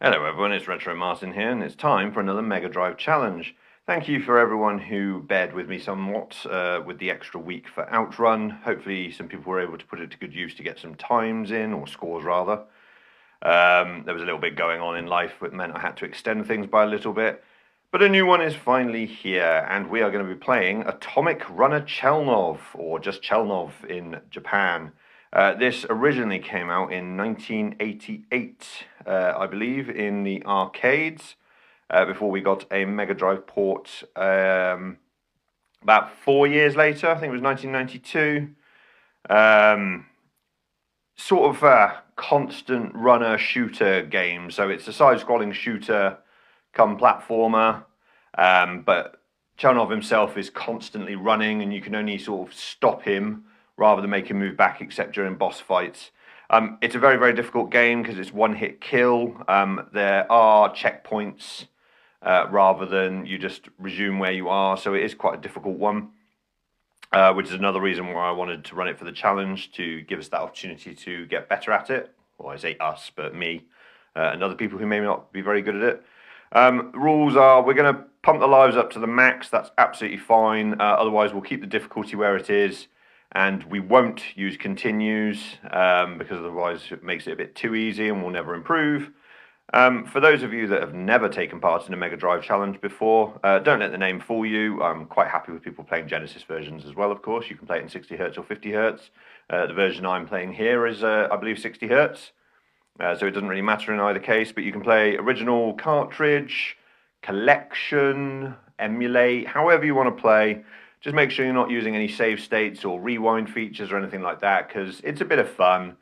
Hello everyone, it's Retro Martin here, and it's time for another Mega Drive challenge. Thank you for everyone who bared with me somewhat with the extra week for Outrun. Hopefully some people were able to put it to good use to get some times in, or scores rather. There was a little bit going on in life that meant I had to extend things by a little bit. But a new one is finally here, and we are going to be playing Atomic Runner Chelnov, or just Chelnov in Japan. This originally came out in 1988, I believe, in the arcades, before we got a Mega Drive port about 4 years later. I think it was 1992. Sort of a constant runner shooter game, so it's a side-scrolling shooter come platformer, but Chelnov himself is constantly running, and you can only sort of stop him rather than make him move back, except during boss fights. It's a very, very difficult game because it's one-hit kill. There are checkpoints rather than you just resume where you are, so it is quite a difficult one, which is another reason why I wanted to run it for the challenge, to give us that opportunity to get better at it. Well, I say us, but me and other people who may not be very good at it. Rules are, we're going to pump the lives up to the max. That's absolutely fine. Otherwise, we'll keep the difficulty where it is, and we won't use continues because otherwise it makes it a bit too easy and we'll never improve. For those of you that have never taken part in a Mega Drive challenge before, don't let the name fool you. I'm quite happy with people playing Genesis versions as well, of course. You can play it in 60 Hz or 50 Hz. The version I'm playing here is, I believe, 60 Hz. So it doesn't really matter in either case, but you can play original, cartridge, collection, emulate, however you want to play. Just make sure you're not using any save states or rewind features or anything like that, because it's a bit of fun.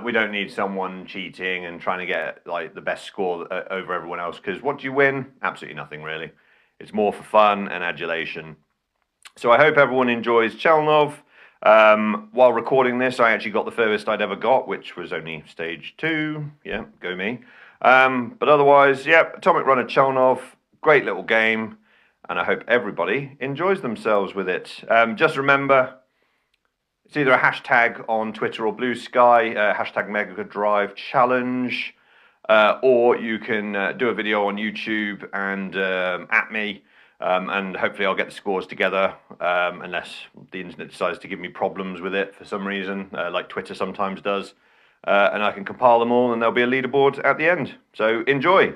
We don't need someone cheating and trying to get like the best score over everyone else, because what do you win? Absolutely nothing, really. It's more for fun and adulation. So I hope everyone enjoys Chelnov. While recording this, I actually got the furthest I'd ever got, which was only stage 2. Yeah, go me. But otherwise, yeah, Atomic Runner Chelnov, great little game, and I hope everybody enjoys themselves with it. Just remember, it's either a hashtag on Twitter or Blue Sky, hashtag MegaDrive Challenge, or you can do a video on YouTube and at me. And hopefully I'll get the scores together, unless the internet decides to give me problems with it for some reason, like Twitter sometimes does. And I can compile them all, and there'll be a leaderboard at the end. So enjoy!